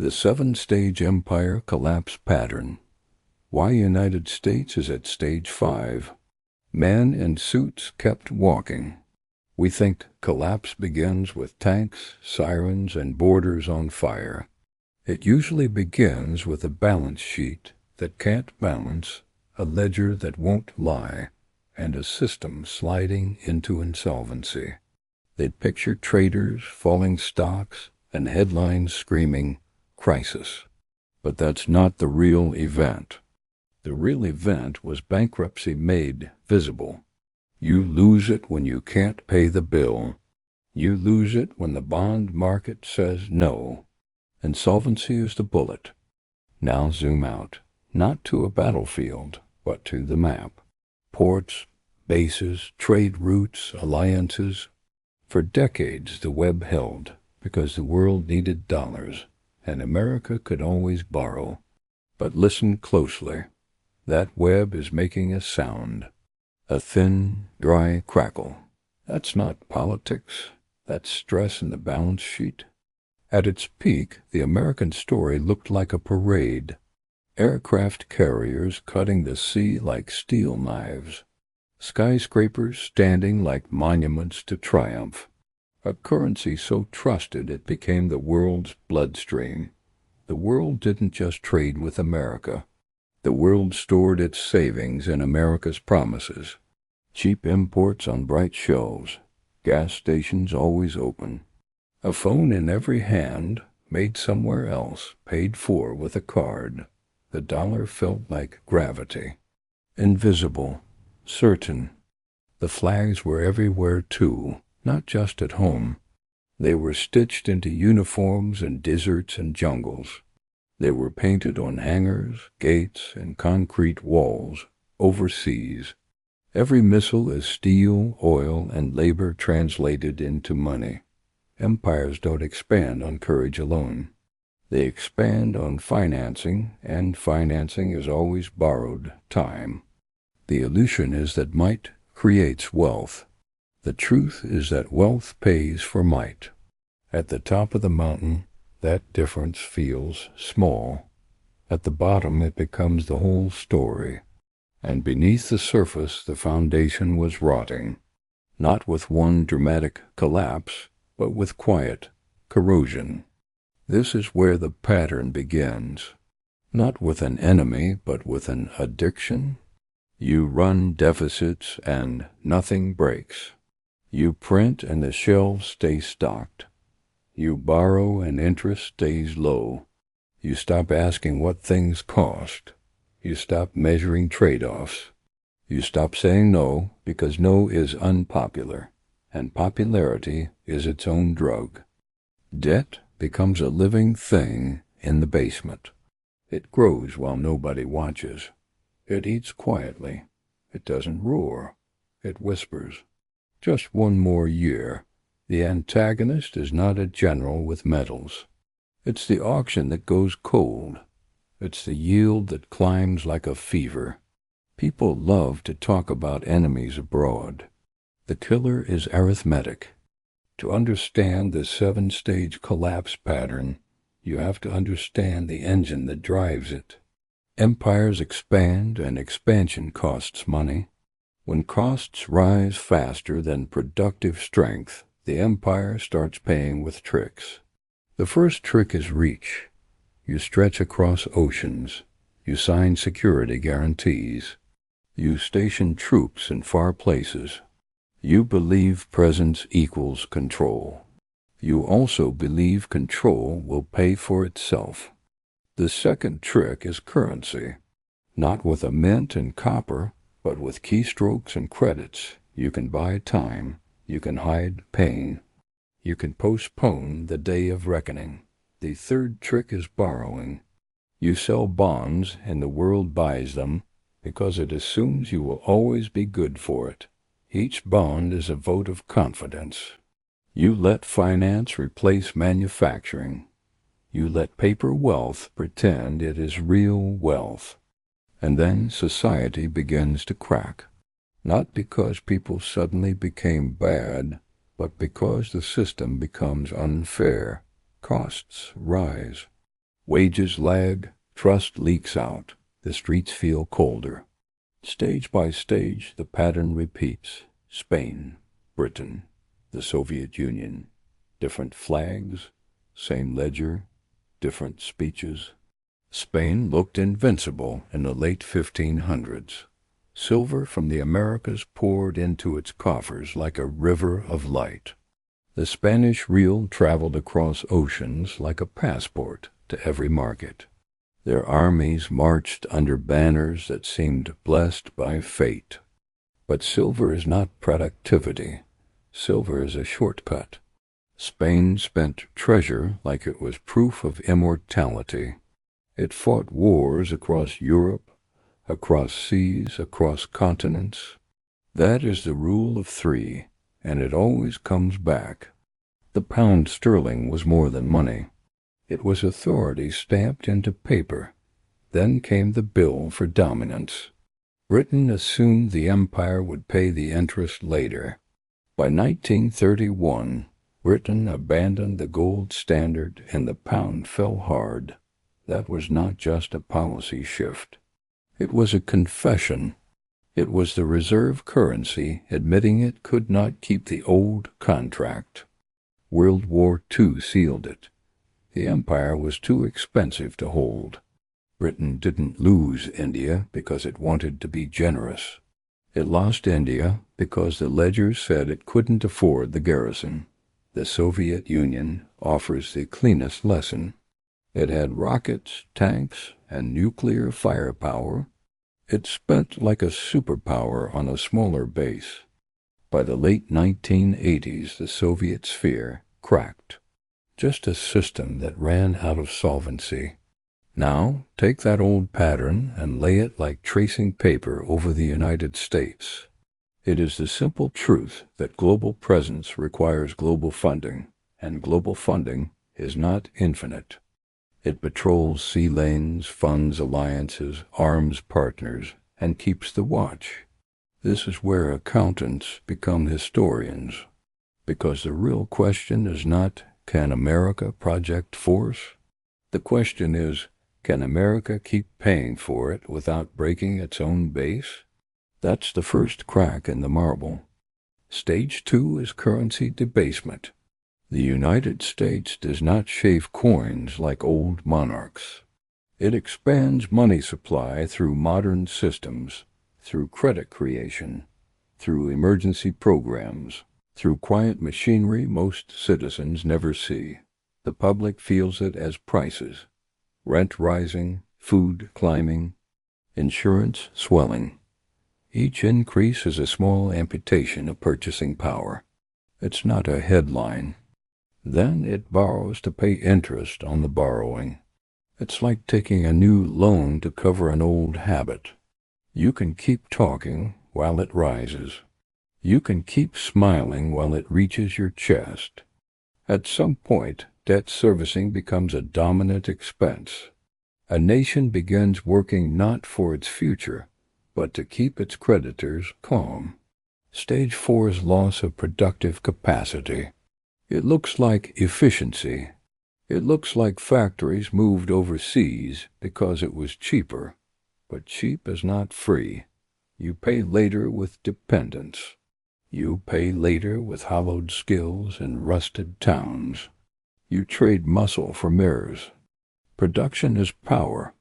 The seven-stage empire collapse pattern. Why United States is at stage 5. Men in suits kept walking. We think collapse begins with tanks, sirens, and borders on fire. It usually begins with a balance sheet that can't balance, a ledger that won't lie, and a system sliding into insolvency. They'd picture traders, falling stocks, and headlines screaming, "Crisis." But that's not the real event. The real event was bankruptcy made visible. You lose it when you can't pay the bill. You lose it when the bond market says no. Insolvency is the bullet. Now zoom out, not to a battlefield, but to the map. Ports, bases, trade routes, alliances. For decades the web held, because the world needed dollars, and America could always borrow. But listen closely. That web is making a sound. A thin, dry crackle. That's not politics. That's stress in the balance sheet. At its peak, the American story looked like a parade. Aircraft carriers cutting the sea like steel knives. Skyscrapers standing like monuments to triumph. A currency so trusted it became the world's bloodstream. The world didn't just trade with America. The world stored its savings in America's promises. Cheap imports on bright shelves. Gas stations always open. A phone in every hand, made somewhere else, paid for with a card. The dollar felt like gravity. Invisible. Certain. The flags were everywhere too, not just at home. They were stitched into uniforms in deserts and jungles. They were painted on hangars, gates, and concrete walls, overseas. Every missile is steel, oil, and labor translated into money. Empires don't expand on courage alone. They expand on financing, and financing is always borrowed time. The illusion is that might creates wealth. The truth is that wealth pays for might. At the top of the mountain, that difference feels small. At the bottom, it becomes the whole story. And beneath the surface, the foundation was rotting. Not with one dramatic collapse, but with quiet corrosion. This is where the pattern begins. Not with an enemy, but with an addiction. You run deficits and nothing breaks. You print and the shelves stay stocked. You borrow and interest stays low. You stop asking what things cost. You stop measuring trade-offs. You stop saying no because no is unpopular, and popularity is its own drug. Debt becomes a living thing in the basement. It grows while nobody watches. It eats quietly. It doesn't roar. It whispers. Just one more year. The antagonist is not a general with medals. It's the auction that goes cold. It's the yield that climbs like a fever. People love to talk about enemies abroad. The killer is arithmetic. To understand the seven-stage collapse pattern, you have to understand the engine that drives it. Empires expand, and expansion costs money. When costs rise faster than productive strength, the empire starts paying with tricks. The first trick is reach. You stretch across oceans. You sign security guarantees. You station troops in far places. You believe presence equals control. You also believe control will pay for itself. The second trick is currency. Not with a mint and copper, but with keystrokes and credits. You can buy time. You can hide pain. You can postpone the day of reckoning. The third trick is borrowing. You sell bonds and the world buys them because it assumes you will always be good for it. Each bond is a vote of confidence. You let finance replace manufacturing. You let paper wealth pretend it is real wealth. And then society begins to crack. Not because people suddenly became bad, but because the system becomes unfair. Costs rise. Wages lag, trust leaks out, the streets feel colder. Stage by stage, the pattern repeats. Spain, Britain, the Soviet Union. Different flags, same ledger, different speeches. Spain looked invincible in the late 1500s. Silver from the Americas poured into its coffers like a river of light. The Spanish real traveled across oceans like a passport to every market. Their armies marched under banners that seemed blessed by fate. But silver is not productivity. Silver is a shortcut. Spain spent treasure like it was proof of immortality. It fought wars across Europe, across seas, across continents. That is the rule of three, and it always comes back. The pound sterling was more than money. It was authority stamped into paper. Then came the bill for dominance. Britain assumed the empire would pay the interest later. By 1931, Britain abandoned the gold standard and the pound fell hard. That was not just a policy shift. It was a confession. It was the reserve currency admitting it could not keep the old contract. World War II sealed it. The empire was too expensive to hold. Britain didn't lose India because it wanted to be generous. It lost India because the ledger said it couldn't afford the garrison. The Soviet Union offers the cleanest lesson. It had rockets, tanks, and nuclear firepower. It spent like a superpower on a smaller base. By the late 1980s, the Soviet sphere cracked. Just a system that ran out of solvency. Now, take that old pattern and lay it like tracing paper over the United States. It is the simple truth that global presence requires global funding, and global funding is not infinite. It patrols sea lanes, funds alliances, arms partners, and keeps the watch. This is where accountants become historians, because the real question is not, can America project force? The question is, can America keep paying for it without breaking its own base? That's the first crack in the marble. Stage 2 is currency debasement. The United States does not shave coins like old monarchs. It expands money supply through modern systems, through credit creation, through emergency programs, through quiet machinery most citizens never see. The public feels it as prices. Rent rising, food climbing, insurance swelling. Each increase is a small amputation of purchasing power. It's not a headline. Then it borrows to pay interest on the borrowing. It's like taking a new loan to cover an old habit. You can keep talking while it rises. You can keep smiling while it reaches your chest. At some point, debt servicing becomes a dominant expense. A nation begins working not for its future, but to keep its creditors calm. Stage 4 is loss of productive capacity. It looks like efficiency. It looks like factories moved overseas because it was cheaper. But cheap is not free. You pay later with dependence. You pay later with hollowed skills and rusted towns. You trade muscle for mirrors. Production is power,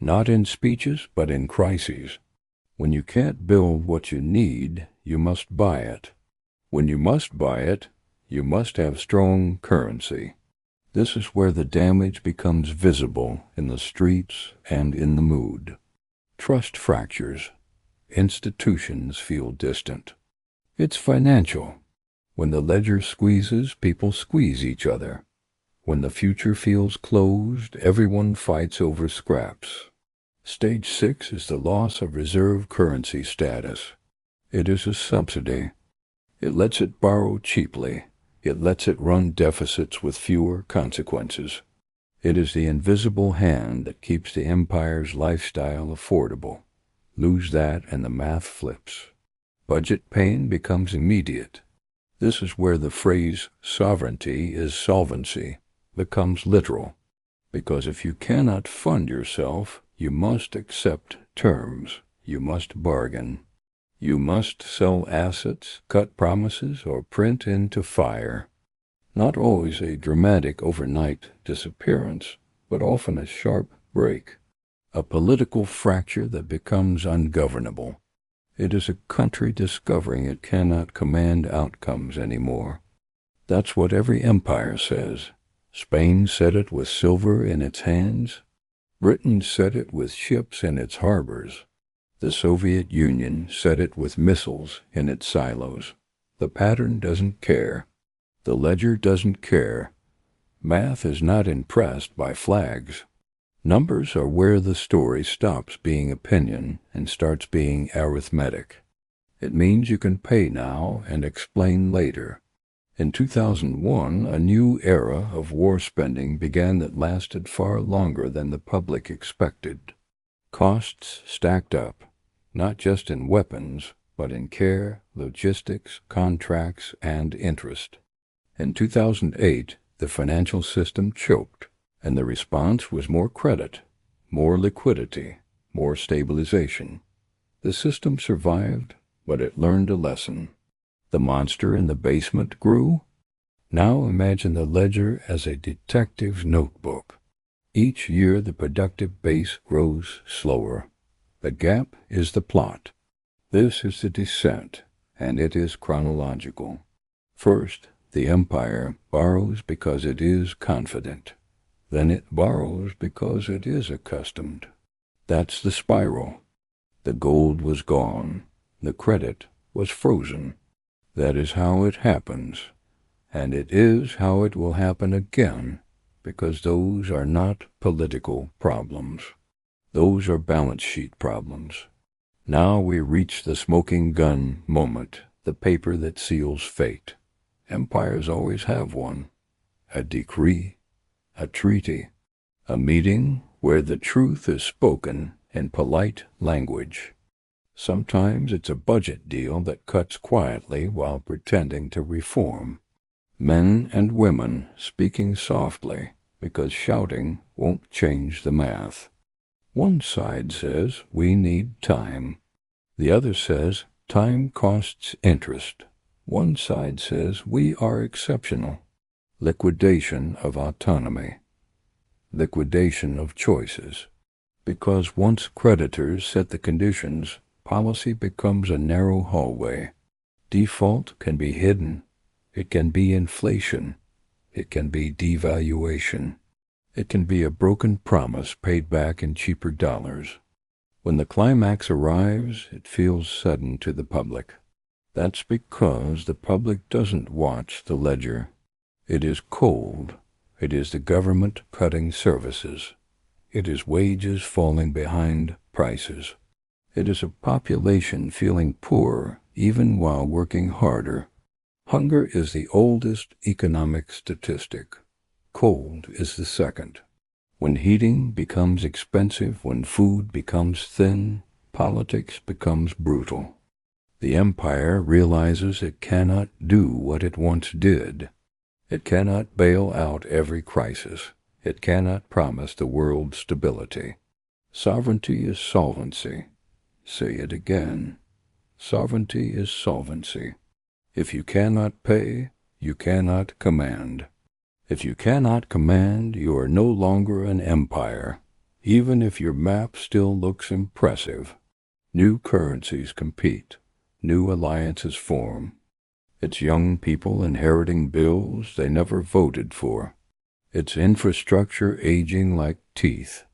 not in speeches but in crises. When you can't build what you need, you must buy it. When you must buy it, you must have strong currency. This is where the damage becomes visible in the streets and in the mood. Trust fractures. Institutions feel distant. It's financial. When the ledger squeezes, people squeeze each other. When the future feels closed, everyone fights over scraps. Stage 6 is the loss of reserve currency status. It is a subsidy. It lets it borrow cheaply. It lets it run deficits with fewer consequences. It is the invisible hand that keeps the empire's lifestyle affordable. Lose that and the math flips. Budget pain becomes immediate. This is where the phrase sovereignty is solvency becomes literal. Because if you cannot fund yourself, you must accept terms. You must bargain. You must sell assets, cut promises, or print into fire. Not always a dramatic overnight disappearance, but often a sharp break. A political fracture that becomes ungovernable. It is a country discovering it cannot command outcomes anymore. That's what every empire says. Spain said it with silver in its hands. Britain said it with ships in its harbors. The Soviet Union said it with missiles in its silos. The pattern doesn't care. The ledger doesn't care. Math is not impressed by flags. Numbers are where the story stops being opinion and starts being arithmetic. It means you can pay now and explain later. In 2001, a new era of war spending began that lasted far longer than the public expected. Costs stacked up, not just in weapons, but in care, logistics, contracts, and interest. In 2008, the financial system choked, and the response was more credit, more liquidity, more stabilization. The system survived, but it learned a lesson. The monster in the basement grew. Now imagine the ledger as a detective's notebook. Each year the productive base grows slower. The gap is the plot. This is the descent, and it is chronological. First, the empire borrows because it is confident. Then it borrows because it is accustomed. That's the spiral. The gold was gone. The credit was frozen. That is how it happens. And it is how it will happen again, because those are not political problems. Those are balance sheet problems. Now we reach the smoking gun moment, the paper that seals fate. Empires always have one. A decree, a treaty, a meeting where the truth is spoken in polite language. Sometimes it's a budget deal that cuts quietly while pretending to reform. Men and women speaking softly because shouting won't change the math. One side says we need time. The other says time costs interest. One side says we are exceptional. Liquidation of autonomy. Liquidation of choices. Because once creditors set the conditions, policy becomes a narrow hallway. Default can be hidden. It can be inflation. It can be devaluation. It can be a broken promise paid back in cheaper dollars. When the climax arrives, it feels sudden to the public. That's because the public doesn't watch the ledger. It is cold. It is the government cutting services. It is wages falling behind prices. It is a population feeling poor even while working harder. Hunger is the oldest economic statistic. Cold is the second. When heating becomes expensive, when food becomes thin, politics becomes brutal. The empire realizes it cannot do what it once did. It cannot bail out every crisis. It cannot promise the world stability. Sovereignty is solvency. Say it again. Sovereignty is solvency. If you cannot pay, you cannot command. If you cannot command, you are no longer an empire, even if your map still looks impressive. New currencies compete. New alliances form. It's young people inheriting bills they never voted for. It's infrastructure aging like teeth.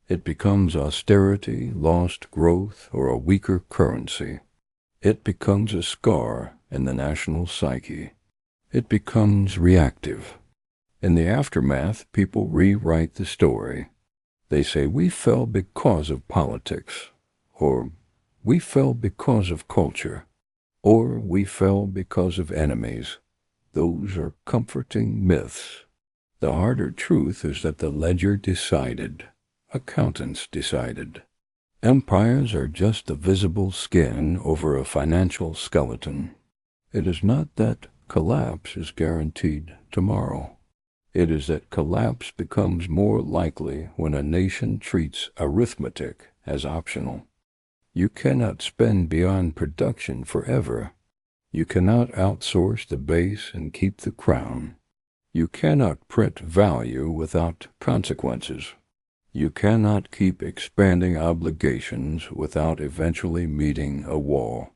It becomes austerity, lost growth, or a weaker currency. It becomes a scar in the national psyche. It becomes reactive. In the aftermath, people rewrite the story. They say, we fell because of politics, or we fell because of culture, or we fell because of enemies. Those are comforting myths. The harder truth is that the ledger decided. Accountants decided. Empires are just the visible skin over a financial skeleton. It is not that collapse is guaranteed tomorrow. It is that collapse becomes more likely when a nation treats arithmetic as optional. You cannot spend beyond production forever. You cannot outsource the base and keep the crown. You cannot print value without consequences. You cannot keep expanding obligations without eventually meeting a wall.